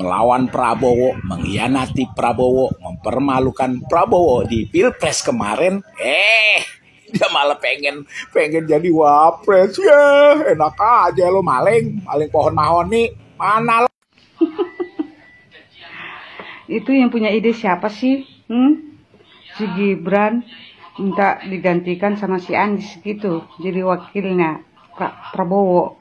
melawan Prabowo, mengkhianati Prabowo, mempermalukan Prabowo di Pilpres kemarin, dia malah pengen jadi wapres. Ya, enak aja lo maling pohon mahoni. Mana lo? Itu yang punya ide siapa sih? Si Gibran minta digantikan sama si Anies gitu, jadi wakilnya Prabowo.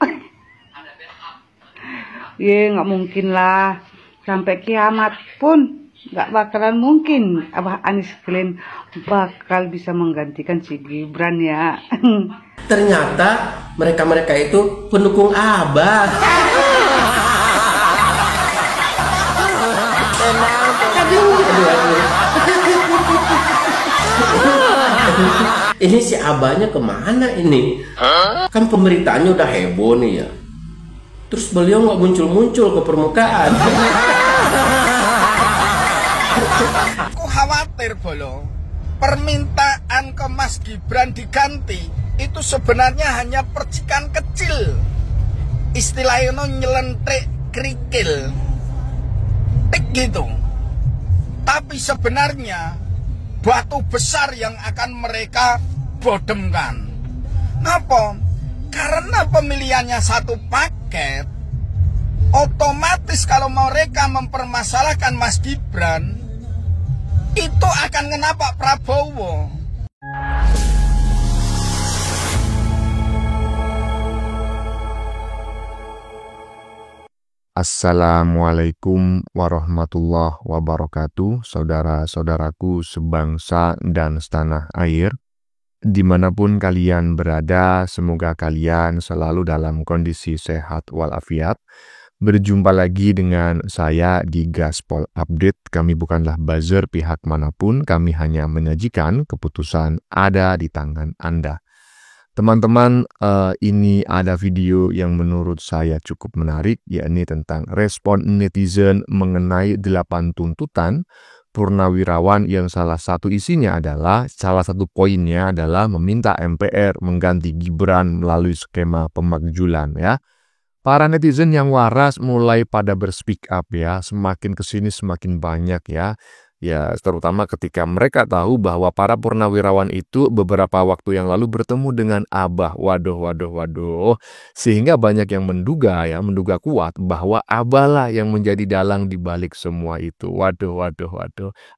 Ya nggak mungkin lah, sampai kiamat pun nggak bakalan mungkin Abah Anies Glenn bakal bisa menggantikan si Gibran ya. Ternyata mereka itu pendukung Abah. Ini si Abahnya kemana ini? Kan pemberitaannya udah heboh nih ya. Terus beliau nggak muncul-muncul ke permukaan. Aku khawatir bolo, permintaan ke Mas Gibran diganti itu sebenarnya hanya percikan kecil. Istilahnya nyelentik kerikil, tik gitu. Tapi sebenarnya batu besar yang akan mereka bodemkan. Ngapa? Karena pemilihannya satu paket, otomatis kalau mereka mempermasalahkan Mas Gibran, itu akan ngena Pak Prabowo. Assalamualaikum warahmatullahi wabarakatuh, saudara-saudaraku sebangsa dan setanah air. Dimanapun kalian berada, semoga kalian selalu dalam kondisi sehat walafiat. Berjumpa lagi dengan saya di Gaspol Update. Kami bukanlah buzzer pihak manapun, kami hanya menyajikan keputusan ada di tangan Anda. Teman-teman, ini ada video yang menurut saya cukup menarik, yakni tentang respon netizen mengenai 8 tuntutan purnawirawan yang salah satu poinnya adalah meminta MPR mengganti Gibran melalui skema pemakzulan ya. Para netizen yang waras mulai pada berspeak up ya, semakin kesini semakin banyak ya. Ya, terutama ketika mereka tahu bahwa para purnawirawan itu beberapa waktu yang lalu bertemu dengan Abah. Waduh. Sehingga banyak yang menduga kuat bahwa Abah lah yang menjadi dalang di balik semua itu. Waduh.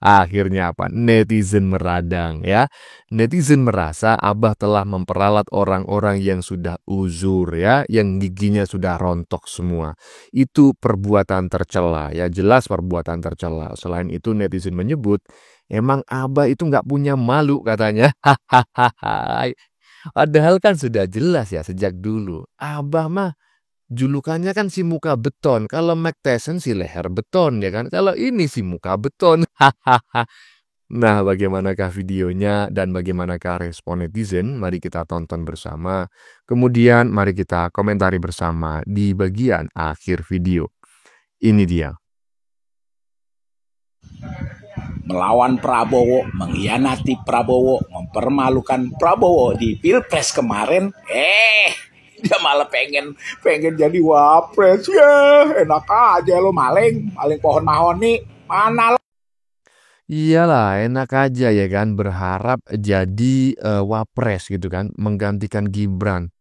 Akhirnya apa? Netizen meradang ya. Netizen merasa Abah telah memperalat orang-orang yang sudah uzur ya, yang giginya sudah rontok semua. Itu perbuatan tercela ya, jelas perbuatan tercela. Selain itu netizen menyebut, emang Abah itu nggak punya malu katanya. Padahal kan sudah jelas ya sejak dulu. Abah mah julukannya kan si muka beton. Kalau Mike Tyson si leher beton ya kan. Kalau ini si muka beton. Nah, bagaimanakah videonya dan bagaimanakah respon netizen? Mari kita tonton bersama. Kemudian mari kita komentari bersama di bagian akhir video. Ini dia. Melawan Prabowo, mengkhianati Prabowo, mempermalukan Prabowo di Pilpres kemarin, dia malah pengen jadi wapres. Ya, enak aja lo maling pohon mahoni. Mana lo? Iyalah, enak aja ya kan, berharap jadi wapres gitu kan, menggantikan Gibran.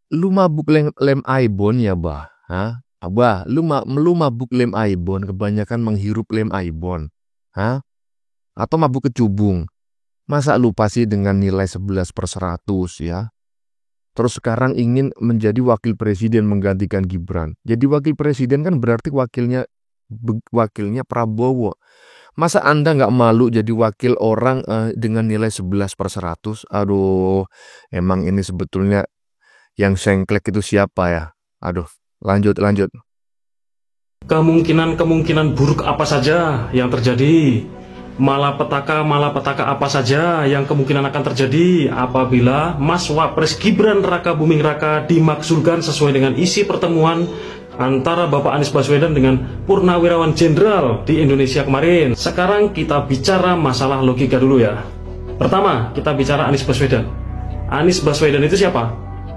Lu mabuk lem aibon ya, Bah? Hah? Abah, lu mabuk lem aibon, kebanyakan menghirup lem aibon. Hah? Atau mabuk kecubung? Masa lupa sih dengan nilai 11/100 ya? Terus sekarang ingin menjadi wakil presiden menggantikan Gibran. Jadi wakil presiden kan berarti wakilnya Prabowo. Masa Anda nggak malu jadi wakil orang dengan nilai 11/100? Aduh, emang ini sebetulnya yang sengklek itu siapa ya? Aduh, lanjut. Kemungkinan buruk apa saja yang terjadi, malapetaka apa saja yang kemungkinan akan terjadi apabila Mas Wapres Gibran Raka Buming Raka dimakzulkan sesuai dengan isi pertemuan antara Bapak Anies Baswedan dengan Purnawirawan Jenderal di Indonesia kemarin. Sekarang kita bicara masalah logika dulu ya. Pertama, kita bicara Anies Baswedan. Anies Baswedan itu siapa?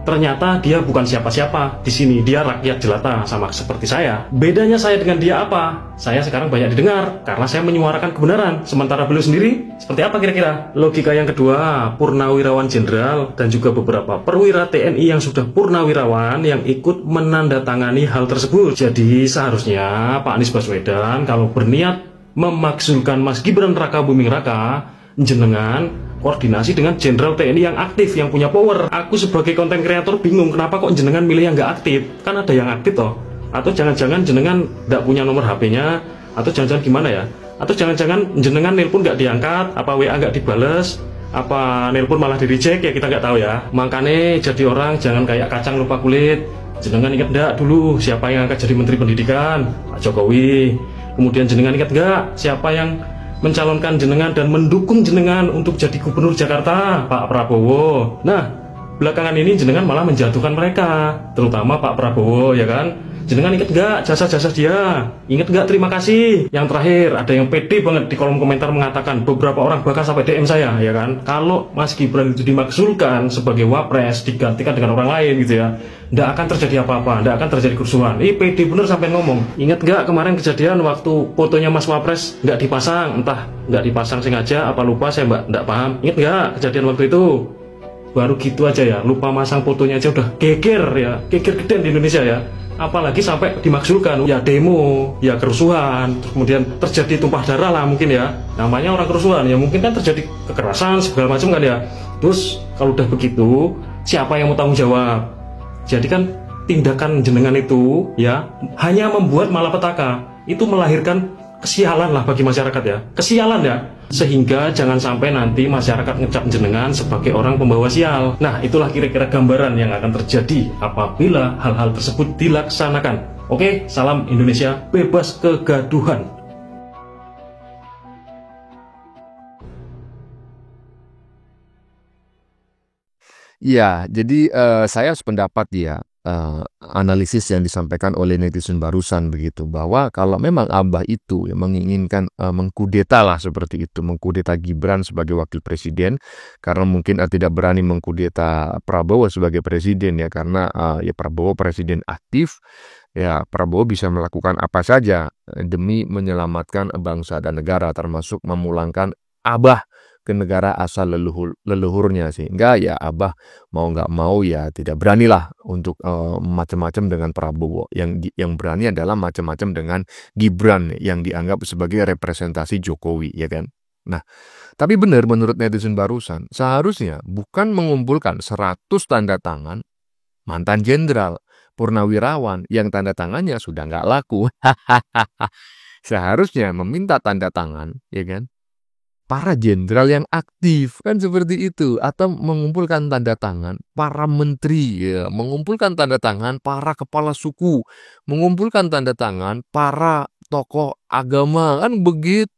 Ternyata dia bukan siapa-siapa di sini, dia rakyat jelata sama seperti saya. Bedanya saya dengan dia apa? Saya sekarang banyak didengar karena saya menyuarakan kebenaran, sementara beliau sendiri seperti apa kira-kira? Logika yang kedua, purnawirawan jenderal dan juga beberapa perwira TNI yang sudah purnawirawan yang ikut menandatangani hal tersebut. Jadi seharusnya Pak Anies Baswedan kalau berniat memakzulkan Mas Gibran Raka Buming Raka, jenengan koordinasi dengan jenderal TNI yang aktif, yang punya power. Aku sebagai konten kreator bingung kenapa kok jenengan milih yang nggak aktif, kan ada yang aktif toh. Atau jangan-jangan jenengan nggak punya nomor HP-nya, atau jangan-jangan gimana ya, atau jangan-jangan jenengan nelpon nggak diangkat, apa WA nggak dibales, apa nelpon malah di reject, ya kita nggak tahu ya. Makanya jadi orang jangan kayak kacang lupa kulit. Jenengan ingat nggak dulu siapa yang akan jadi Menteri Pendidikan? Pak Jokowi. Kemudian jenengan ingat nggak siapa yang mencalonkan jenengan dan mendukung jenengan untuk jadi gubernur Jakarta? Pak Prabowo. Nah, belakangan ini jenengan malah menjatuhkan mereka, terutama Pak Prabowo, ya kan? Jenengan ingat nggak jasa-jasa dia? Ingat nggak terima kasih? Yang terakhir, ada yang pede banget di kolom komentar mengatakan, beberapa orang bahkan sampai DM saya, ya kan? Kalau Mas Gibran itu dimakzulkan sebagai wapres, digantikan dengan orang lain gitu ya, nggak akan terjadi apa-apa, nggak akan terjadi kerusuhan. Pede bener sampai ngomong. Ingat nggak kemarin kejadian waktu fotonya Mas Wapres nggak dipasang, entah nggak dipasang sengaja apa lupa, saya nggak paham. Ingat nggak kejadian waktu itu? Baru gitu aja ya, lupa masang fotonya aja udah geger ya, geger gede di Indonesia ya. Apalagi sampai dimakzulkan, ya demo, ya kerusuhan, terus kemudian terjadi tumpah darah lah mungkin ya. Namanya orang kerusuhan, ya mungkin kan terjadi kekerasan segala macam kan ya. Terus kalau udah begitu, siapa yang mau tanggung jawab? Jadi kan tindakan jenengan itu ya hanya membuat malapetaka, itu melahirkan kesialan lah bagi masyarakat ya, kesialan ya. Sehingga jangan sampai nanti masyarakat ngecap jenengan sebagai orang pembawa sial. Nah, itulah kira-kira gambaran yang akan terjadi apabila hal-hal tersebut dilaksanakan. Oke, salam Indonesia, bebas kegaduhan. Ya, jadi saya sependapat ya, analisis yang disampaikan oleh netizen barusan begitu, bahwa kalau memang Abah itu yang menginginkan mengkudeta lah seperti itu, mengkudeta Gibran sebagai wakil presiden, karena mungkin tidak berani mengkudeta Prabowo sebagai presiden ya, karena ya Prabowo presiden aktif, ya Prabowo bisa melakukan apa saja demi menyelamatkan bangsa dan negara, termasuk memulangkan Abah ke negara asal leluhurnya, sehingga ya Abah mau nggak mau ya tidak beranilah untuk macam-macam dengan Prabowo. Yang berani adalah macam-macam dengan Gibran yang dianggap sebagai representasi Jokowi, ya kan? Nah, tapi benar menurut netizen barusan, seharusnya bukan mengumpulkan 100 tanda tangan mantan jenderal purnawirawan yang tanda tangannya sudah nggak laku. Seharusnya meminta tanda tangan, ya kan, para jenderal yang aktif, kan seperti itu, atau mengumpulkan tanda tangan para menteri, ya, mengumpulkan tanda tangan para kepala suku, mengumpulkan tanda tangan para tokoh agama, kan begitu.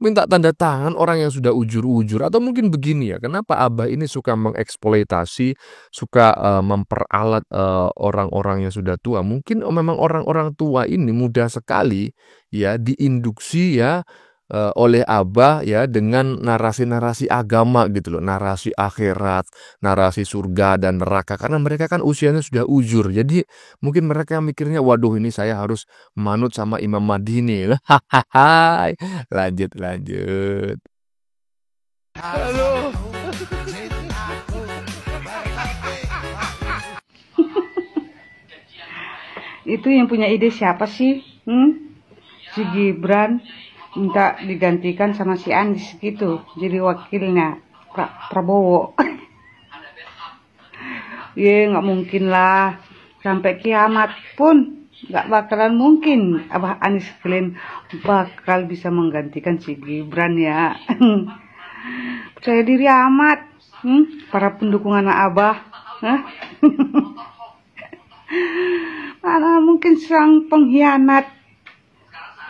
Minta tanda tangan orang yang sudah ujur-ujur, atau mungkin begini ya, kenapa Abah ini suka mengeksploitasi, suka memperalat orang-orang yang sudah tua. Mungkin memang orang-orang tua ini mudah sekali ya diinduksi ya oleh Abah ya dengan narasi-narasi agama gitu loh, narasi akhirat, narasi surga dan neraka, karena mereka kan usianya sudah ujur. Jadi mungkin mereka mikirnya, waduh ini saya harus manut sama Imam Mahdi nih. Lanjut. Itu yang punya ide siapa sih? Si Gibran minta digantikan sama si Anies gitu, jadi wakilnya Prabowo. Ya nggak mungkin lah, sampai kiamat pun nggak bakalan mungkin Abah Anies kalian bakal bisa menggantikan si Gibran ya. Percaya diri amat para pendukung anak Abah. Mana mungkin sang pengkhianat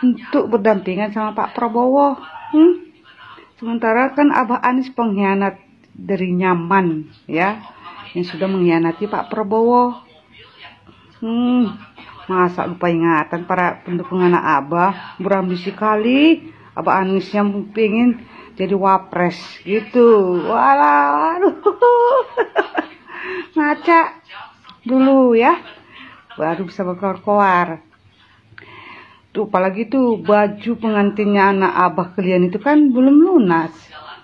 untuk berdampingan sama Pak Prabowo. Sementara kan Abah Anies pengkhianat dari nyaman ya, yang sudah mengkhianati Pak Prabowo. Masa lupa ingatan para pendukung anak Abah, berambisi kali Abah Anies yang pengen jadi wapres gitu. Walah, aduh. ngaca dulu ya, baru bisa berkoar-koar. Tuh apalagi tuh baju pengantinnya anak abah kalian itu kan belum lunas,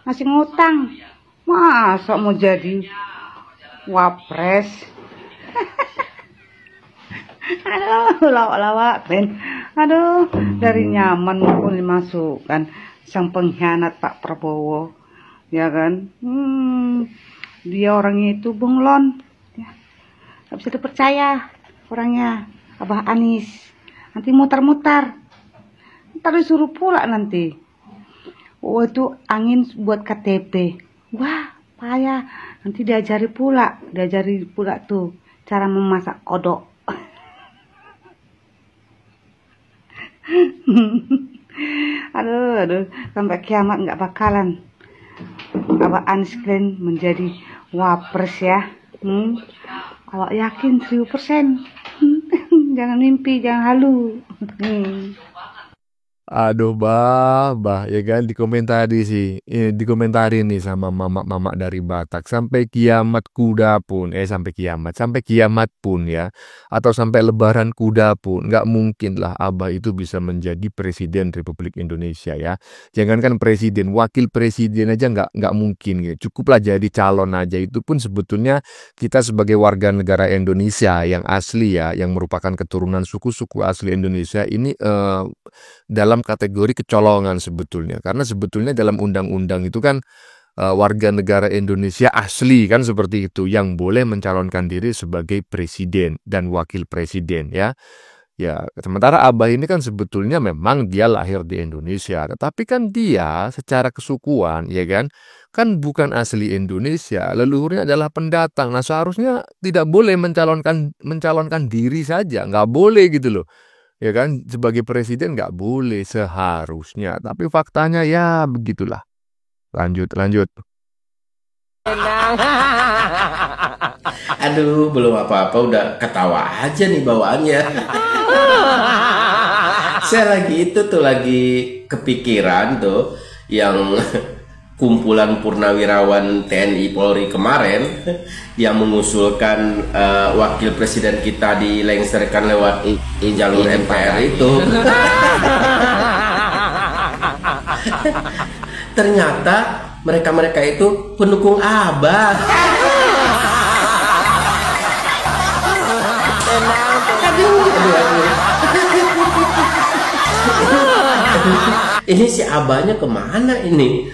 masih ngutang. Masa mau jadi wapres? Aduh, lawak-lawak, Ben. Aduh, dari nyaman maupun dimasukkan sang pengkhianat Pak Prabowo, ya kan? Dia orangnya itu bunglon, ya. Gak bisa dipercaya orangnya, Abah Anies. Nanti mutar-mutar, ntar disuruh pula nanti. Oh itu angin buat KTP. Wah, payah. Nanti diajari pula tuh cara memasak kodok. aduh, sampai kiamat nggak bakalan Abah Anies kalian menjadi wapres ya. Awak yakin 1000%? Jangan mimpi, jangan halu. Aduh, bah, ya kan dikomentarin nih sama mama-mama dari Batak sampai kiamat pun ya, atau sampai lebaran kuda pun nggak mungkin lah Abah itu bisa menjadi presiden Republik Indonesia ya. Jangankan presiden, wakil presiden aja nggak mungkin gitu. Cukuplah jadi calon aja, itu pun sebetulnya kita sebagai warga negara Indonesia yang asli ya, yang merupakan keturunan suku-suku asli Indonesia ini dalam kategori kecolongan sebetulnya, karena sebetulnya dalam undang-undang itu kan warga negara Indonesia asli kan seperti itu yang boleh mencalonkan diri sebagai presiden dan wakil presiden ya. Ya, sementara Abah ini kan sebetulnya memang dia lahir di Indonesia, tetapi kan dia secara kesukuan ya kan bukan asli Indonesia, leluhurnya adalah pendatang. Nah, seharusnya tidak boleh mencalonkan diri saja, nggak boleh gitu loh. Ya kan, sebagai presiden nggak boleh seharusnya. Tapi faktanya ya begitulah. Lanjut. Aduh, belum apa-apa udah ketawa aja nih bawaannya. Saya lagi kepikiran tuh yang kumpulan purnawirawan TNI Polri kemarin yang mengusulkan wakil presiden kita dilengsarkan lewat jalur MPR itu. Ternyata mereka itu pendukung Abah. Ini si Abahnya kemana ini?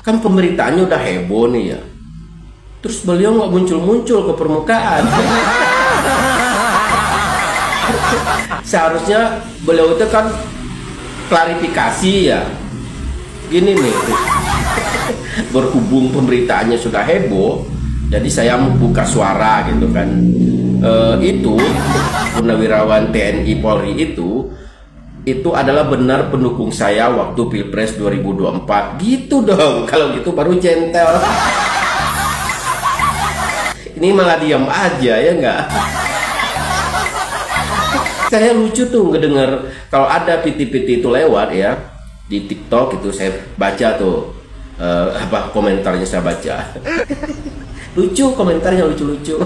Kan pemberitaannya udah heboh nih ya. Terus beliau nggak muncul-muncul ke permukaan. Seharusnya beliau itu kan klarifikasi ya. Gini nih, berhubung pemberitaannya sudah heboh, jadi saya membuka suara gitu kan. Itu purnawirawan TNI Polri itu adalah benar pendukung saya waktu Pilpres 2024. Gitu dong, kalau gitu baru gentle. Ini malah diam aja ya nggak? Saya lucu tuh ngedenger kalau ada piti-piti itu lewat ya di TikTok itu, saya baca tuh komentarnya saya baca. Lucu, komentarnya lucu-lucu.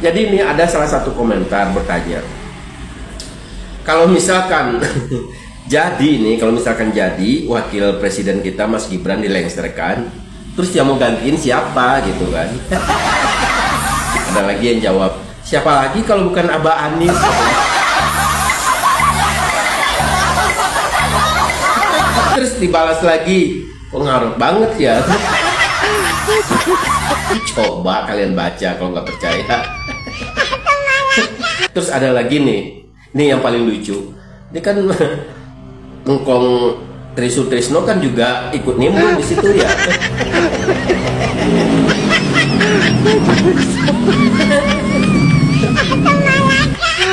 Jadi ini ada salah satu komentar bertanya, kalau misalkan jadi wakil presiden kita Mas Gibran dilengsarkan, terus yang mau gantiin siapa gitu kan? Ada lagi yang jawab, siapa lagi kalau bukan Abah Anies? Terus dibalas lagi, kok ngaruh banget ya? Coba kalian baca kalau nggak percaya. Terus ada lagi nih yang paling lucu. Ini kan Engkong Trisno kan juga ikut nimbrung di situ ya.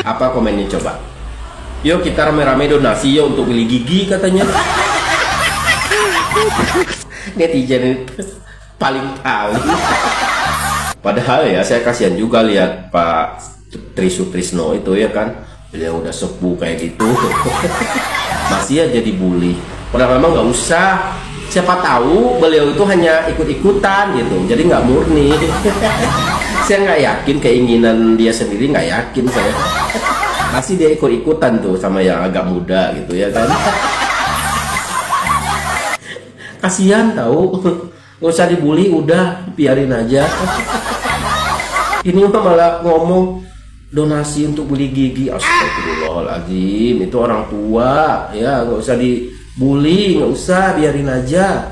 Apa komennya coba? Yuk kita rame-rame donasi ya untuk beli gigi katanya. Netizen paling paling. Padahal ya saya kasihan juga lihat Pak Trisno itu ya kan, beliau udah sepuh kayak gitu masih aja dibully. Padahal memang nggak usah Siapa tahu beliau itu hanya ikut-ikutan gitu, jadi nggak murni. Saya nggak yakin keinginan dia sendiri, nggak yakin saya. Pasti dia ikut-ikutan tuh sama yang agak muda gitu ya kan. Kasihan tahu, nggak usah dibully, udah biarin aja. Ini mah malah ngomong donasi untuk beli gigi. Astagfirullahaladzim, itu orang tua ya, nggak usah dibully, nggak usah, biarin aja.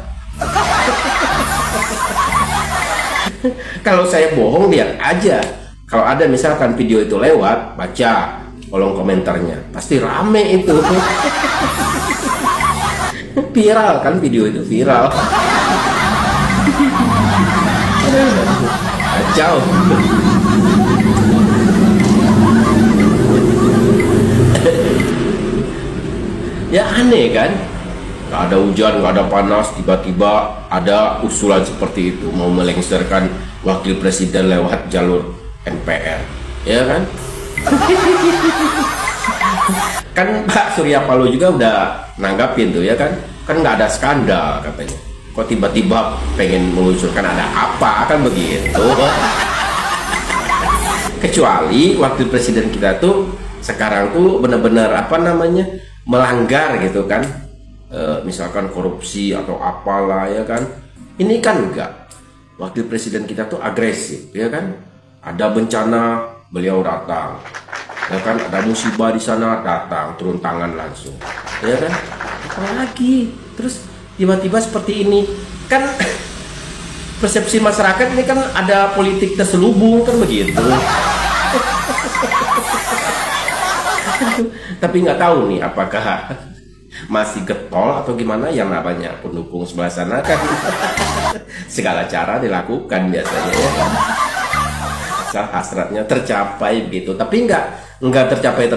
Kalau saya bohong lihat aja. Kalau ada misalkan video itu lewat, baca kolom komentarnya, pasti rame itu. Viral kan, video itu viral. Kacau. Ya aneh kan, gak ada hujan, gak ada panas, tiba-tiba ada usulan seperti itu, mau melengsarkan wakil presiden lewat jalur MPR, ya kan? Kan Pak Surya Paloh juga udah nanggapin tuh ya kan nggak ada skandal katanya, kok tiba-tiba pengen mengusulkan, ada apa kan begitu. Kecuali wakil presiden kita tuh sekarang tuh benar-benar apa namanya melanggar gitu kan, misalkan korupsi atau apalah ya kan. Ini kan enggak, wakil presiden kita tuh agresif ya kan, ada bencana beliau datang ya kan, ada musibah di sana datang turun tangan langsung ya kan. Apalagi terus tiba-tiba seperti ini kan. Persepsi masyarakat ini kan ada politik terselubung kan begitu. Tapi nggak tahu nih apakah masih getol atau gimana, yang namanya pendukung sebelah sana kan. Segala cara dilakukan biasanya ya. Asal hasratnya tercapai gitu, tapi nggak tercapai.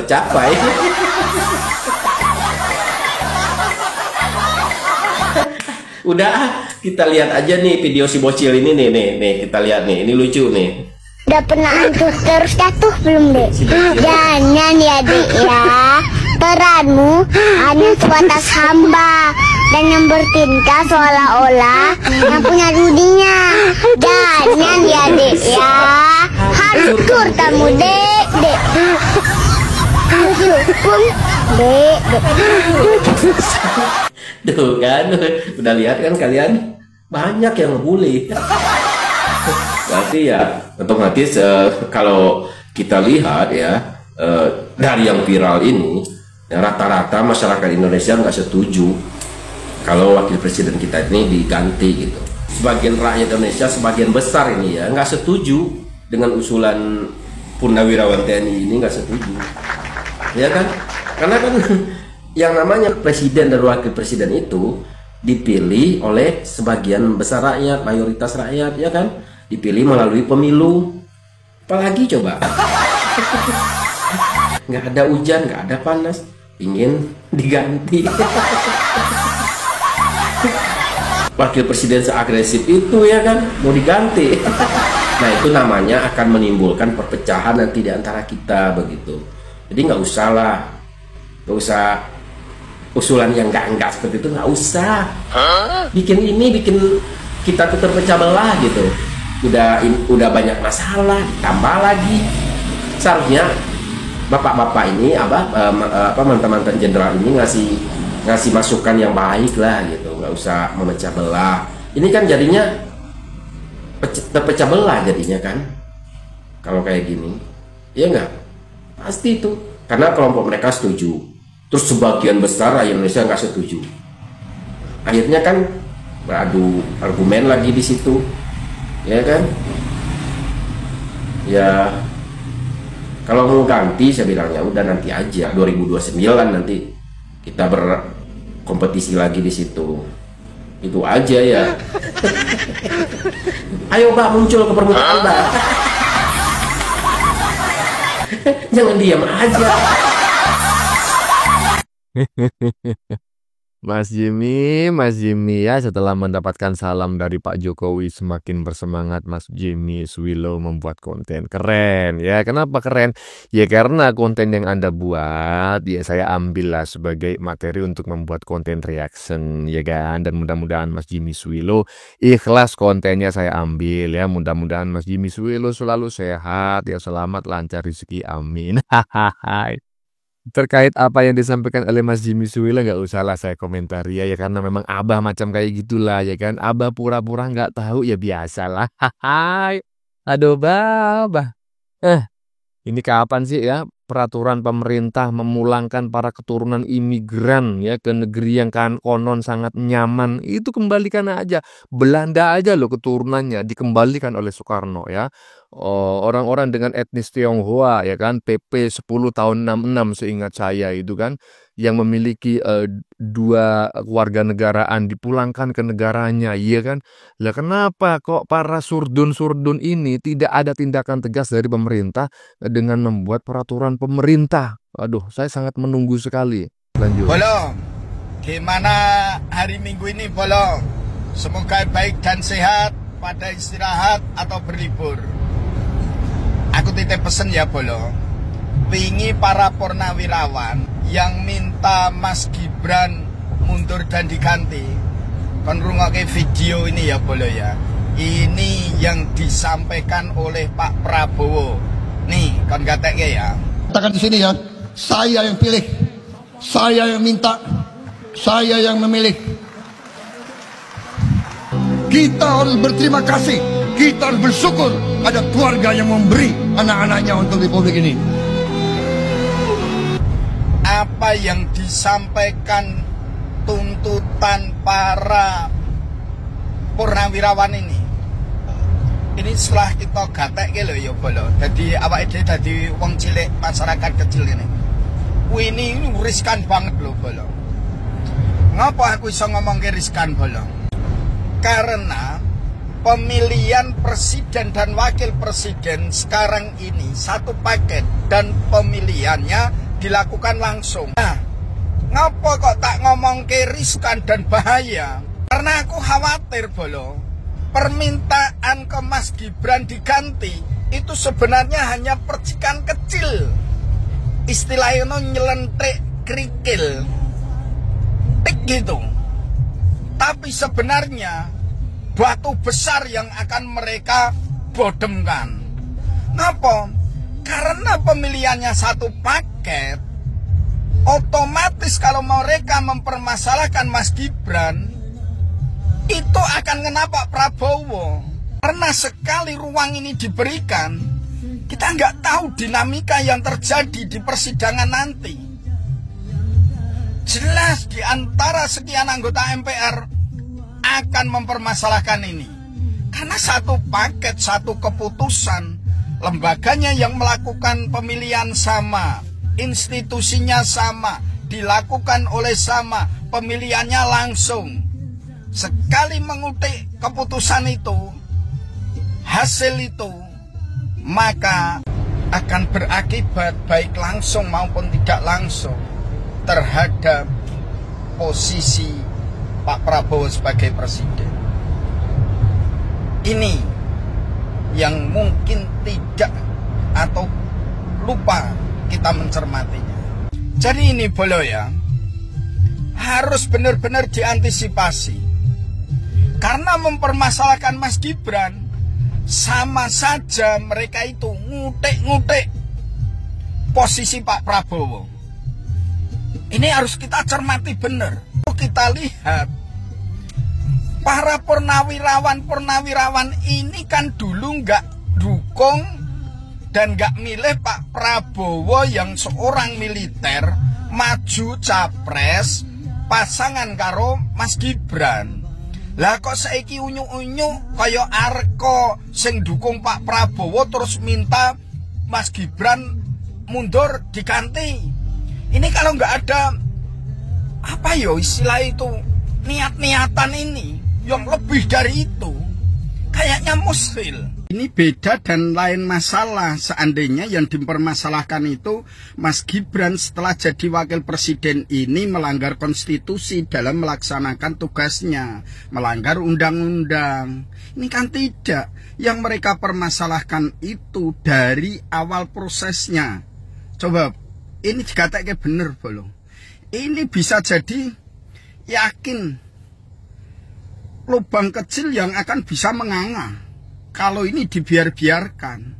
Udah, kita lihat aja nih video si bocil ini nih kita lihat nih, ini lucu nih. Udah pernah hancur terus jatuh belum dek? Jangan ya dek ya, peranmu hanya sebatas hamba dan yang bertindak seolah-olah yang punya dunia. Jangan ya dek ya, hancur kamu dek. Hukum dek. Tuh kan, udah lihat kan kalian, banyak yang ngebully. Berarti ya otomatis kalau kita lihat ya dari yang viral ini, rata-rata masyarakat Indonesia nggak setuju kalau wakil presiden kita ini diganti gitu. Sebagian rakyat Indonesia, sebagian besar ini ya nggak setuju dengan usulan Purnawirawan TNI ini, nggak setuju ya kan, karena kan yang namanya presiden dan wakil presiden itu dipilih oleh sebagian besar rakyat, mayoritas rakyat ya kan, dipilih melalui pemilu. Apalagi coba nggak ada hujan, nggak ada panas, ingin diganti. Wakil presiden seagresif itu ya kan, mau diganti. Nah itu namanya akan menimbulkan perpecahan nanti di antara kita begitu. Jadi nggak usah lah, nggak usah usulan yang enggak seperti itu, nggak usah. Bikin kita tuh terpecah belah gitu. Udah banyak masalah, tambah lagi. Seharusnya bapak-bapak ini mantan-mantan jenderal ini ngasih masukan yang baik lah gitu, nggak usah memecah belah. Ini kan jadinya terpecah belah jadinya kan, kalau kayak gini, ya nggak? Pasti itu karena kelompok mereka setuju, terus sebagian besar rakyat Indonesia nggak setuju. Akhirnya kan beradu argumen lagi di situ, ya kan? Ya kalau mau ganti saya bilangnya udah nanti aja 2029 nanti kita berkompetisi lagi di situ. Itu aja ya. Ayo Mbak, muncul ke permukaan Mbak. Jangan diam aja. Mas Jimmy ya, setelah mendapatkan salam dari Pak Jokowi semakin bersemangat Mas Jimmy Swilo membuat konten keren ya. Kenapa keren? Ya karena konten yang Anda buat ya saya ambil lah sebagai materi untuk membuat konten reaction ya kan. Dan mudah-mudahan Mas Jimmy Swilo ikhlas kontennya saya ambil ya. Mudah-mudahan Mas Jimmy Swilo selalu sehat ya, selamat lancar rezeki, amin. Hahaha. Terkait apa yang disampaikan oleh Mas Jimmy Swilo nggak usah lah saya komentari ya karena memang Abah macam kayak gitulah ya kan. Abah pura-pura nggak tahu ya biasalah. Hai. Aduh Bah. Ini kapan sih ya peraturan pemerintah memulangkan para keturunan imigran ya ke negeri yang kan konon sangat nyaman? Itu kembalikan aja. Belanda aja loh keturunannya dikembalikan oleh Soekarno ya. Orang-orang dengan etnis Tionghoa ya kan, PP 10 tahun 66 seingat saya itu kan, yang memiliki 2 kewarganegaraan dipulangkan ke negaranya, iya kan? Lah kenapa kok para surdun-surdun ini tidak ada tindakan tegas dari pemerintah dengan membuat peraturan pemerintah? Aduh, saya sangat menunggu sekali. Lanjut. Bolo, gimana hari Minggu ini, Bolo? Semoga baik dan sehat pada istirahat atau berlibur. Aku titip pesen ya, Bolo. Wingi para purnawirawan yang minta Mas Gibran mundur dan diganti, kon rungokke video ini ya, Bolo ya. Ini yang disampaikan oleh Pak Prabowo. Nih, kon gatekke ya. Katakan di sini ya, saya yang pilih, saya yang minta, saya yang memilih. Kita harus berterima kasih, kita harus bersyukur ada keluarga yang memberi anak-anaknya untuk Republik ini. Apa yang disampaikan tuntutan para purnawirawan ini setelah kita gatekke lho ya, Bolo. Jadi awake dhewe dadi wong cilik masyarakat kecil ini. Ini riskan banget lho, Bolo. Ngapa aku iso ngomongke riskan, Bolo? Karena pemilihan presiden dan wakil presiden sekarang ini satu paket dan pemilihannya dilakukan langsung. Nah, ngapa kok tak ngomong ke riskan dan bahaya? Karena aku khawatir, Bolo, permintaan ke Mas Gibran diganti itu sebenarnya hanya percikan kecil. Istilahnya nyelentik kerikil, tik gitu. Tapi sebenarnya batu besar yang akan mereka bodemkan. Ngapa? Karena pemilihannya satu paket, otomatis kalau mereka mempermasalahkan Mas Gibran, itu akan kena Pak Prabowo. Karena sekali ruang ini diberikan, kita nggak tahu dinamika yang terjadi di persidangan nanti. Jelas di antara sekian anggota MPR akan mempermasalahkan ini. Karena satu paket, satu keputusan, lembaganya yang melakukan pemilihan sama, institusinya sama, dilakukan oleh sama, pemilihannya langsung. Sekali mengutik keputusan itu, hasil itu, maka akan berakibat baik langsung maupun tidak langsung terhadap posisi Pak Prabowo sebagai presiden. Ini yang mungkin tidak atau lupa kita mencermatinya. Jadi ini, Bolo ya, harus benar-benar diantisipasi. Karena mempermasalahkan Mas Gibran, sama saja mereka itu ngutik-ngutik posisi Pak Prabowo. Ini harus kita cermati benar. Kita lihat para purnawirawan ini kan dulu nggak dukung dan nggak milih Pak Prabowo yang seorang militer maju capres pasangan karo Mas Gibran. Lah kok saiki unyu-unyu kaya Arko sing dukung Pak Prabowo terus minta Mas Gibran mundur diganti. Ini kalau nggak ada apa yo istilah itu, niat-niatan ini yang lebih dari itu, kayaknya muskil. Ini beda dan lain masalah. Seandainya yang dipermasalahkan itu Mas Gibran setelah jadi wakil presiden ini melanggar konstitusi dalam melaksanakan tugasnya, melanggar undang-undang. Ini kan tidak. Yang mereka permasalahkan itu dari awal prosesnya. Coba, ini dikatakan bener bolong. Ini bisa jadi yakin lubang kecil yang akan bisa menganga kalau ini dibiarkan.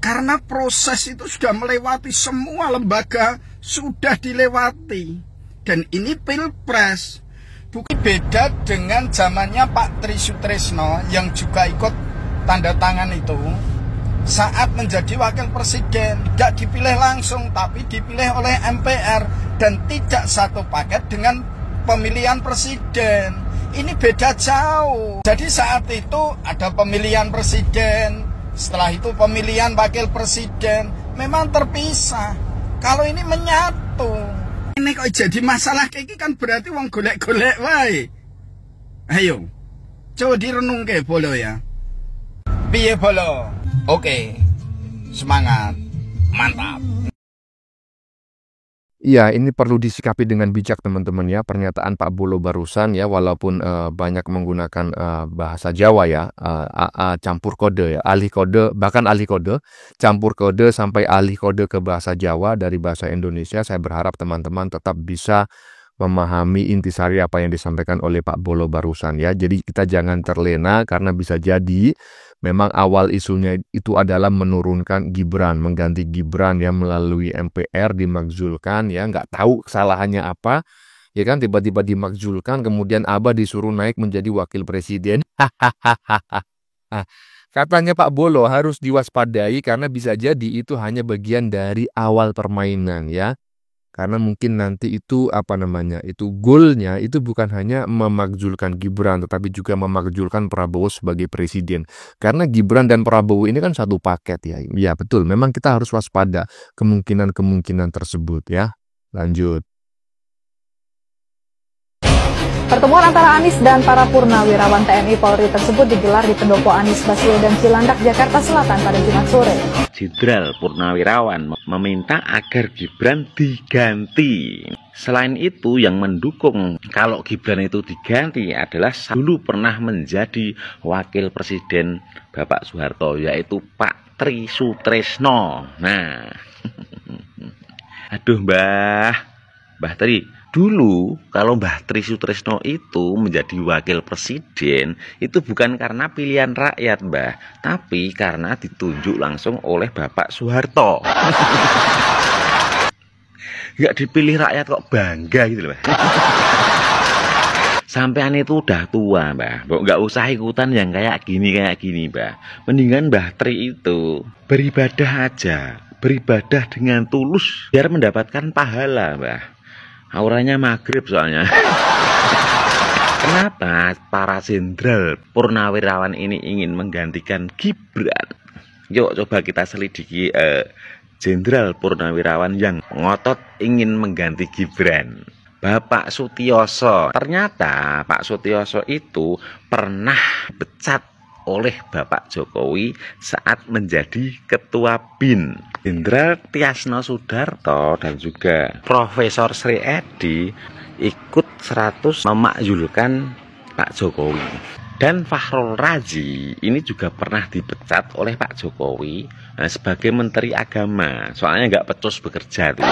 Karena proses itu sudah melewati semua lembaga, sudah dilewati. Dan ini pilpres. Bukan beda dengan zamannya Pak Tri Sutresno yang juga ikut tanda tangan itu. Saat menjadi wakil presiden, tidak dipilih langsung, tapi dipilih oleh MPR. Dan tidak satu paket dengan pemilihan presiden. Ini beda jauh. Jadi saat itu ada pemilihan presiden, setelah itu pemilihan wakil presiden, memang terpisah. Kalau ini menyatu. Ini kok jadi masalah kayak kan berarti wong golek-golek wae. Ayo, coba direnungke bolo ya. Piye bolo? Oke, semangat, mantap. Iya, ini perlu disikapi dengan bijak teman-teman ya, pernyataan Pak Bolo barusan ya, walaupun banyak menggunakan bahasa Jawa ya, campur kode ya, alih kode, bahkan alih kode, campur kode sampai alih kode ke bahasa Jawa dari bahasa Indonesia. Saya berharap teman-teman tetap bisa memahami intisari apa yang disampaikan oleh Pak Bolo barusan ya. Jadi kita jangan terlena karena bisa jadi memang awal isunya itu adalah menurunkan Gibran, mengganti Gibran ya melalui MPR dimakzulkan ya, nggak tahu kesalahannya apa, ya kan tiba-tiba dimakzulkan, kemudian Abah disuruh naik menjadi wakil presiden. Katanya Pak Bolo harus diwaspadai karena bisa jadi itu hanya bagian dari awal permainan ya. Karena mungkin nanti itu itu goalnya itu bukan hanya memakzulkan Gibran tetapi juga memakzulkan Prabowo sebagai presiden. Karena Gibran dan Prabowo ini kan satu paket ya. Ya betul, memang kita harus waspada kemungkinan tersebut ya. Lanjut. Pertemuan antara Anies dan para purnawirawan TNI Polri tersebut digelar di Pendopo Anies Baswedan Cilandak, Jakarta Selatan pada Jumat sore. Jenderal Purnawirawan meminta agar Gibran diganti. Selain itu, yang mendukung kalau Gibran itu diganti adalah dulu pernah menjadi wakil presiden Bapak Soeharto, yaitu Pak Tri Sutresno. Nah, aduh Mbah Tri. Dulu kalau Mbah Tri Sutresno itu menjadi wakil presiden itu bukan karena pilihan rakyat Mbah, tapi karena ditunjuk langsung oleh Bapak Soeharto. Nggak dipilih rakyat kok bangga gitu loh Mbah. Sampean itu udah tua Mbah, nggak usah ikutan yang kayak gini Mbah. Mendingan Mbah Tri itu beribadah aja, beribadah dengan tulus biar mendapatkan pahala Mbah. Auranya maghrib soalnya. Kenapa para jenderal purnawirawan ini ingin menggantikan Gibran? Yuk coba kita selidiki jenderal purnawirawan yang ngotot ingin mengganti Gibran. Bapak Sutioso. Ternyata Pak Sutioso itu pernah dipecat oleh Bapak Jokowi saat menjadi ketua BIN. Jenderal Tiasno Sudarto dan juga Profesor Sri Edi ikut 100 memakzulkan Pak Jokowi. Dan Fakhrul Razi ini juga pernah dipecat oleh Pak Jokowi sebagai Menteri Agama. Soalnya nggak pecus bekerja tuh.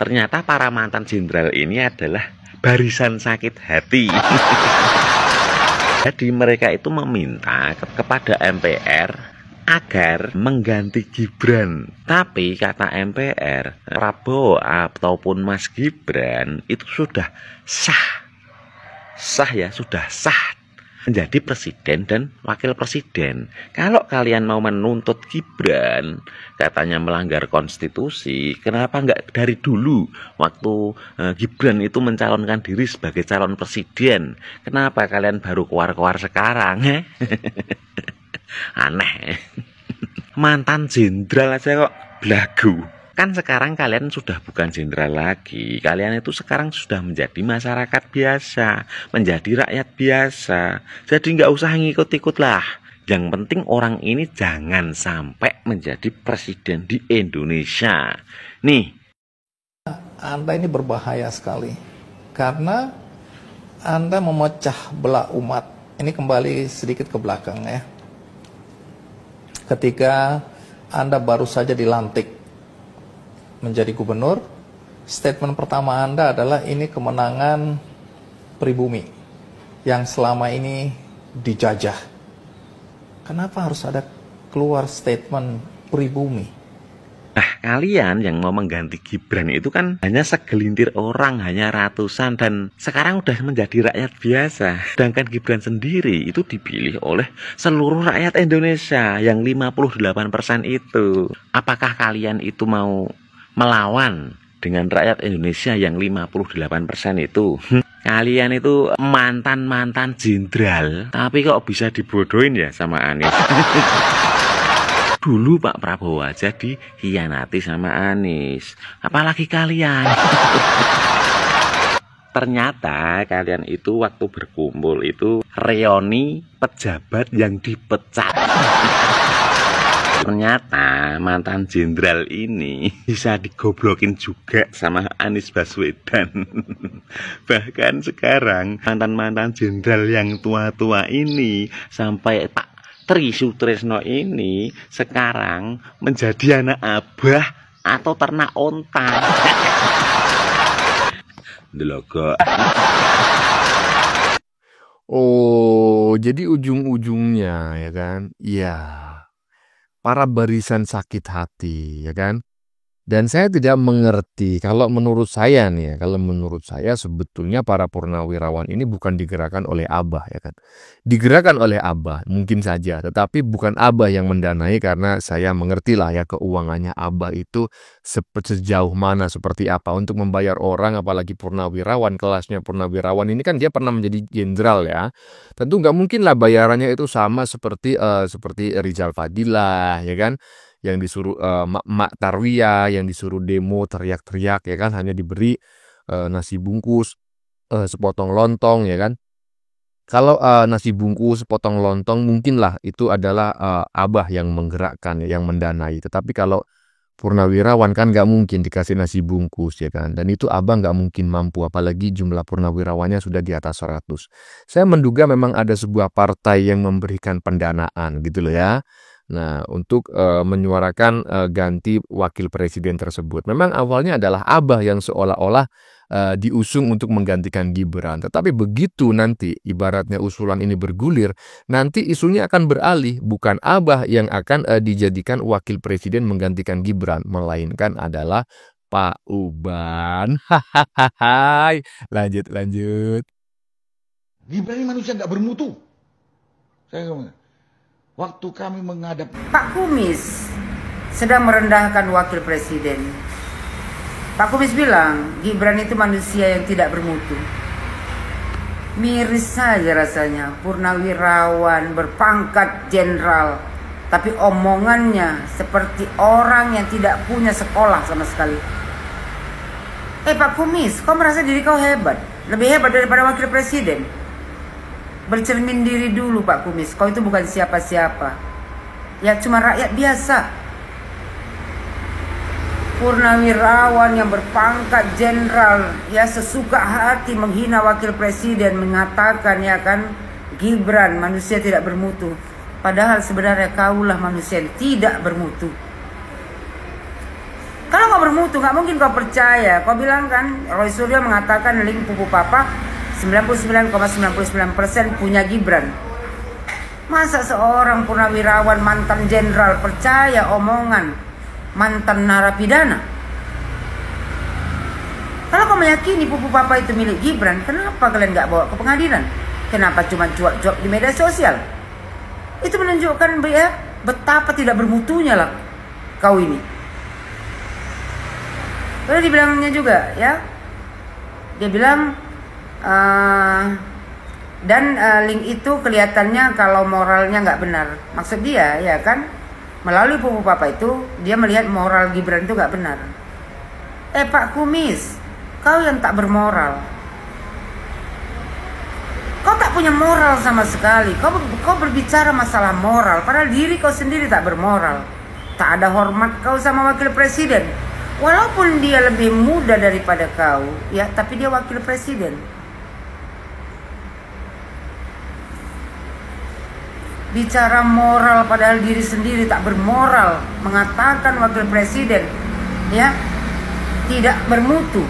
Ternyata para mantan jenderal ini adalah barisan sakit hati. Jadi mereka itu meminta kepada MPR agar mengganti Gibran. Tapi kata MPR, Prabowo ataupun Mas Gibran itu sudah sah menjadi presiden dan wakil presiden. Kalau kalian mau menuntut Gibran, katanya melanggar konstitusi, kenapa nggak dari dulu waktu Gibran itu mencalonkan diri sebagai calon presiden? Kenapa kalian baru keluar-keluar sekarang? Aneh. Mantan jenderal aja kok belagu. Kan sekarang kalian sudah bukan jenderal lagi. Kalian itu sekarang sudah menjadi masyarakat biasa, menjadi rakyat biasa. Jadi nggak usah ngikut-ikut lah. Yang penting orang ini jangan sampai menjadi presiden di Indonesia. Nih, Anda ini berbahaya sekali karena Anda memecah belah umat. Ini kembali sedikit ke belakang ya. Ketika Anda baru saja dilantik menjadi gubernur, statement pertama Anda adalah ini kemenangan pribumi yang selama ini dijajah. Kenapa harus ada keluar statement pribumi? nah kalian yang mau mengganti Gibran itu kan hanya segelintir orang, hanya ratusan, dan sekarang udah menjadi rakyat biasa. Sedangkan Gibran sendiri itu dipilih oleh seluruh rakyat Indonesia yang 58% itu. Apakah kalian itu mau melawan dengan rakyat Indonesia yang 58% itu? Kalian itu mantan-mantan jenderal, tapi kok bisa dibodohin ya sama Anies? Dulu Pak Prabowo aja dikhianati sama Anies, apalagi kalian. Ternyata kalian itu waktu berkumpul itu reuni pejabat yang dipecat. Ternyata mantan jenderal ini bisa digoblokin juga sama Anies Baswedan. Bahkan sekarang mantan-mantan jenderal yang tua-tua ini sampai Pak Tri Sutresno ini sekarang menjadi anak abah atau ternak onta. Delogo. Oh, jadi ujung-ujungnya ya kan? Iya. Para barisan sakit hati ya kan? Dan saya tidak mengerti kalau menurut saya nih ya, kalau menurut saya sebetulnya para purnawirawan ini bukan digerakkan oleh Abah ya kan. Digerakkan oleh Abah mungkin saja, tetapi bukan Abah yang mendanai karena saya mengerti lah ya keuangannya Abah itu sejauh mana seperti apa untuk membayar orang apalagi purnawirawan kelasnya purnawirawan ini kan dia pernah menjadi jenderal ya. Tentu nggak mungkin lah bayarannya itu sama seperti Rizal Fadilah ya kan. Yang disuruh mak Tarwiyah, yang disuruh demo teriak-teriak ya kan, hanya diberi nasi bungkus sepotong lontong ya kan. Kalau nasi bungkus sepotong lontong mungkinlah itu adalah Abah yang menggerakkan yang mendanai. Tetapi kalau purnawirawan kan nggak mungkin dikasih nasi bungkus ya kan. Dan itu Abah nggak mungkin mampu apalagi jumlah purnawirawannya sudah di atas 100. Saya menduga memang ada sebuah partai yang memberikan pendanaan gitu loh ya. Nah, untuk menyuarakan ganti wakil presiden tersebut. Memang awalnya adalah Abah yang seolah-olah diusung untuk menggantikan Gibran. Tetapi begitu nanti ibaratnya usulan ini bergulir, nanti isunya akan beralih. Bukan Abah yang akan dijadikan wakil presiden menggantikan Gibran, melainkan adalah Pak Uban. Hahaha. Lanjut. Gibran ini manusia nggak bermutu. Saya ngomong. Waktu kami menghadap Pak Kumis sedang merendahkan wakil presiden. Pak Kumis bilang Gibran itu manusia yang tidak bermutu. Miris saja rasanya, purnawirawan berpangkat jenderal, tapi omongannya seperti orang yang tidak punya sekolah sama sekali. Pak Kumis, kau merasa diri kau hebat? Lebih hebat daripada wakil presiden? Bercermin diri dulu Pak Kumis, kau itu bukan siapa-siapa. Ya cuma rakyat biasa. Purnawirawan yang berpangkat jenderal, ya sesuka hati menghina wakil presiden, mengatakan ya kan Gibran manusia tidak bermutu. Padahal sebenarnya kaulah manusia yang tidak bermutu. Kalau kau bermutu nggak mungkin kau percaya. Kau bilang kan Roy Suryo mengatakan link pupu papa 99,99% punya Gibran. Masa seorang purnawirawan mantan jenderal percaya omongan mantan narapidana? Kalau kau meyakini pupu papa itu milik Gibran, kenapa kalian nggak bawa ke pengadilan? Kenapa cuma cuak-cuak di media sosial? Itu menunjukkan ya, betapa tidak bermutunya lah kau ini. Lalu dibilangnya juga ya, dia bilang link itu kelihatannya kalau moralnya nggak benar. Maksud dia ya kan melalui pupu papa itu dia melihat moral Gibran itu nggak benar. Pak Kumis, kau yang tak bermoral. Kau tak punya moral sama sekali. Kau berbicara masalah moral, padahal diri kau sendiri tak bermoral. Tak ada hormat kau sama wakil presiden. Walaupun dia lebih muda daripada kau, ya, tapi dia wakil presiden. Bicara moral padahal diri sendiri tak bermoral, mengatakan wakil presiden, ya, tidak bermutu.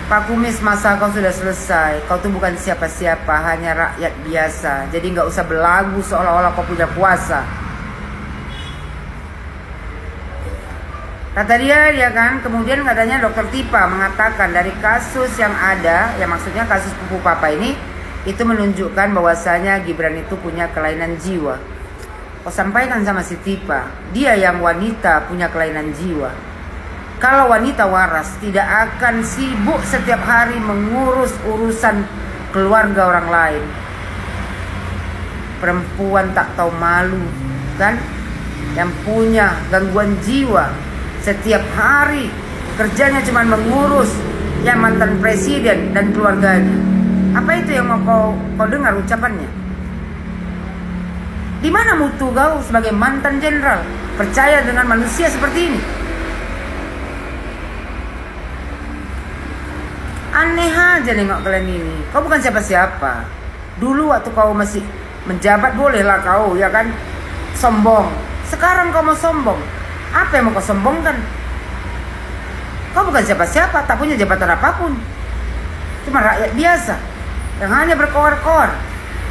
Pak Kumis, masa kau sudah selesai. Kau tuh bukan siapa-siapa, hanya rakyat biasa. Jadi nggak usah belagu seolah-olah kau punya kuasa. Kata dia, ya kan, kemudian katanya Dokter Tipa mengatakan dari kasus yang ada, ya maksudnya kasus Pupu Papa ini, itu menunjukkan bahwasanya Gibran itu punya kelainan jiwa. Kau sampaikan sama si Tipa, dia yang wanita punya kelainan jiwa. Kalau wanita waras tidak akan sibuk setiap hari mengurus urusan keluarga orang lain. Perempuan tak tahu malu, kan, yang punya gangguan jiwa. Setiap hari kerjanya cuma mengurus ya mantan presiden dan keluarganya. Apa itu yang mau kau dengar ucapannya? Di mana mutu kau sebagai mantan jenderal percaya dengan manusia seperti ini? Aneh aja nengok kalian ini. Kau bukan siapa-siapa. Dulu waktu kau masih menjabat bolehlah kau, ya kan, sombong. Sekarang kau mau sombong. Apa yang mau kau sombongkan? Kau bukan siapa-siapa, tak punya jabatan apapun. Cuma rakyat biasa yang hanya berkoar-koar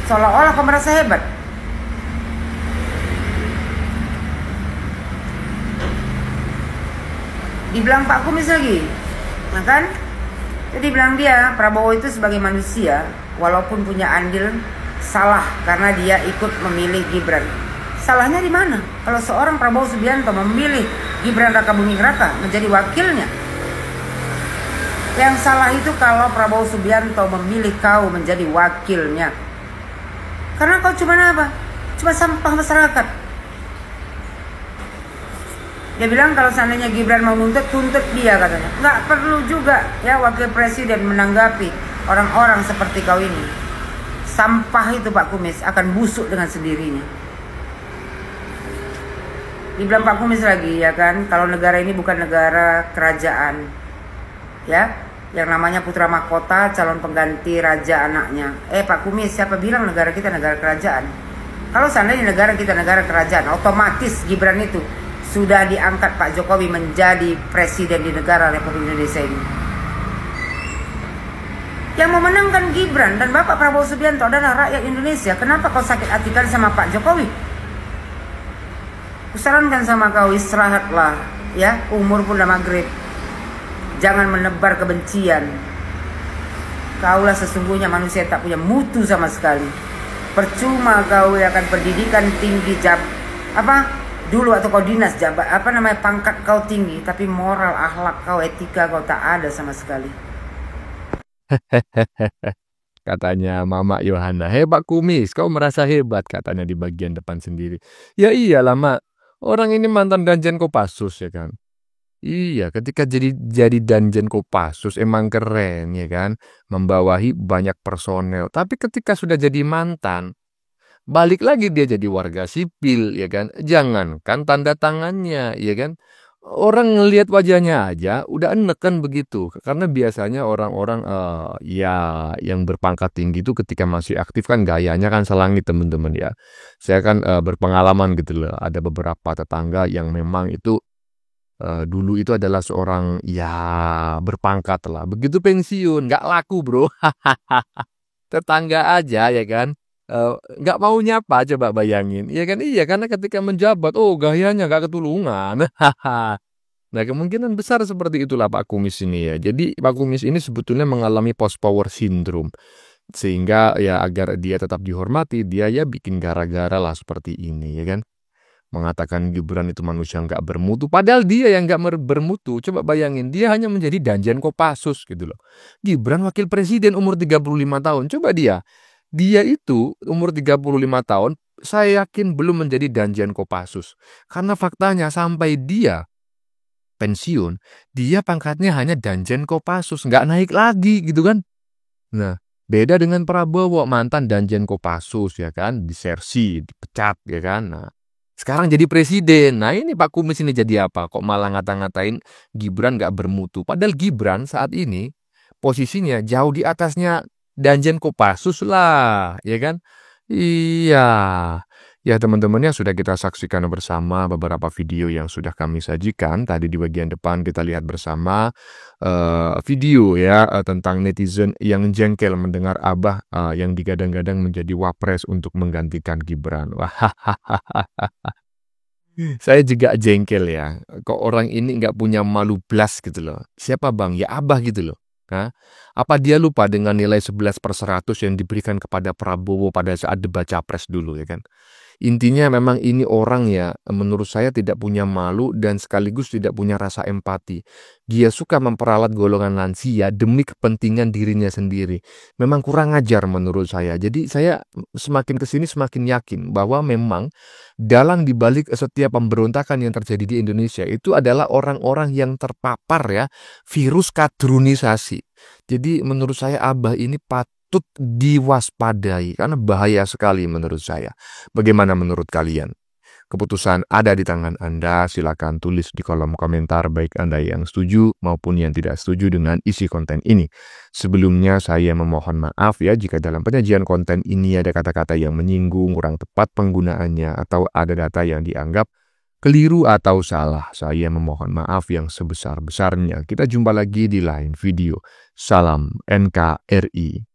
seolah-olah kau merasa hebat. Dibilang Pak Kumis lagi, nah kan? Jadi bilang dia, Prabowo itu sebagai manusia, walaupun punya andil, salah karena dia ikut memilih Gibran. Salahnya di mana? Kalau seorang Prabowo Subianto memilih Gibran Rakabuming Raka menjadi wakilnya. Yang salah itu kalau Prabowo Subianto memilih kau menjadi wakilnya. Karena kau cuma apa? Cuma sampah masyarakat. Dia bilang kalau seandainya Gibran mau nuntut, tuntut dia katanya. Nggak perlu juga ya wakil presiden menanggapi orang-orang seperti kau ini. Sampah itu Pak Kumis akan busuk dengan sendirinya. Dibilang Pak Kumis lagi, ya kan, kalau negara ini bukan negara kerajaan, ya, yang namanya putra mahkota calon pengganti raja anaknya. Pak Kumis, siapa bilang negara kita negara kerajaan? Kalau seandainya negara kita negara kerajaan, otomatis Gibran itu sudah diangkat Pak Jokowi menjadi presiden di negara Republik Indonesia ini. Yang memenangkan Gibran dan Bapak Prabowo Subianto adalah rakyat Indonesia. Kenapa kau sakit hatikan sama Pak Jokowi? Kusarankan sama kau, istirahatlah, ya, umur pun udah maghrib. Jangan menebar kebencian. Kaulah sesungguhnya manusia tak punya mutu sama sekali. Percuma kau ya kan pendidikan tinggi, dulu atau kau dinas jabat, pangkat kau tinggi, tapi moral, akhlak kau, etika kau tak ada sama sekali. Katanya Mama Yohana, hebat Kumis, kau merasa hebat katanya di bagian depan sendiri. Ya iyalah Mak, orang ini mantan Danjen Kopassus ya kan. Iya, ketika jadi Danjen Kopassus emang keren ya kan, membawahi banyak personel. Tapi ketika sudah jadi mantan, balik lagi dia jadi warga sipil ya kan. Jangankan tanda tangannya ya kan. Orang ngelihat wajahnya aja udah enek kan begitu. Karena biasanya orang-orang ya yang berpangkat tinggi itu ketika masih aktif kan gayanya kan selangit teman-teman ya. Saya kan berpengalaman gitu loh. Ada beberapa tetangga yang memang itu dulu itu adalah seorang ya berpangkat lah. Begitu pensiun nggak laku bro. Tetangga aja ya kan. Nggak mau nyapa, coba bayangin, iya kan? Iya, karena ketika menjabat, gayanya nggak ketulungan. Nah, kemungkinan besar seperti itulah Pak Kumis ini ya. Jadi Pak Kumis ini sebetulnya mengalami post power syndrome, sehingga ya agar dia tetap dihormati, dia ya bikin gara-gara lah seperti ini ya kan. Mengatakan Gibran itu manusia nggak bermutu, padahal dia yang nggak bermutu. Coba bayangin, dia hanya menjadi Danjen Kopassus gitu loh. Gibran wakil presiden umur 35 tahun, coba dia itu umur 35 tahun, saya yakin belum menjadi Danjen Kopassus. Karena faktanya sampai dia pensiun, dia pangkatnya hanya Danjen Kopassus, nggak naik lagi gitu kan. Nah, beda dengan Prabowo, mantan Danjen Kopassus ya kan, disersi, dipecat ya kan. Nah, sekarang jadi presiden. Nah, ini Pak Kumis ini jadi apa? Kok malah ngata-ngatain Gibran nggak bermutu. Padahal Gibran saat ini posisinya jauh di atasnya Danjen Kopassus lah, ya kan? Iya. Ya teman-teman, sudah kita saksikan bersama beberapa video yang sudah kami sajikan. Tadi di bagian depan kita lihat bersama video ya tentang netizen yang jengkel mendengar Abah yang digadang-gadang menjadi wapres untuk menggantikan Gibran. Wah, saya juga jengkel ya. Kok orang ini nggak punya malu blas gitu loh. Siapa bang? Ya Abah gitu loh. Hah? Apa dia lupa dengan nilai 11/100 yang diberikan kepada Prabowo pada saat debat capres dulu ya kan? Intinya memang ini orang ya, menurut saya tidak punya malu dan sekaligus tidak punya rasa empati. Dia suka memperalat golongan lansia demi kepentingan dirinya sendiri. Memang kurang ajar menurut saya. Jadi saya semakin kesini semakin yakin bahwa memang dalang dibalik setiap pemberontakan yang terjadi di Indonesia itu adalah orang-orang yang terpapar ya virus kadrunisasi. Jadi menurut saya Abah ini patut diwaspadai karena bahaya sekali menurut saya. Bagaimana menurut kalian? Keputusan ada di tangan Anda. Silakan tulis di kolom komentar baik Anda yang setuju maupun yang tidak setuju dengan isi konten ini. Sebelumnya saya memohon maaf ya jika dalam penyajian konten ini ada kata-kata yang menyinggung, kurang tepat penggunaannya, atau ada data yang dianggap keliru atau salah. Saya memohon maaf yang sebesar-besarnya. Kita jumpa lagi di lain video. Salam NKRI.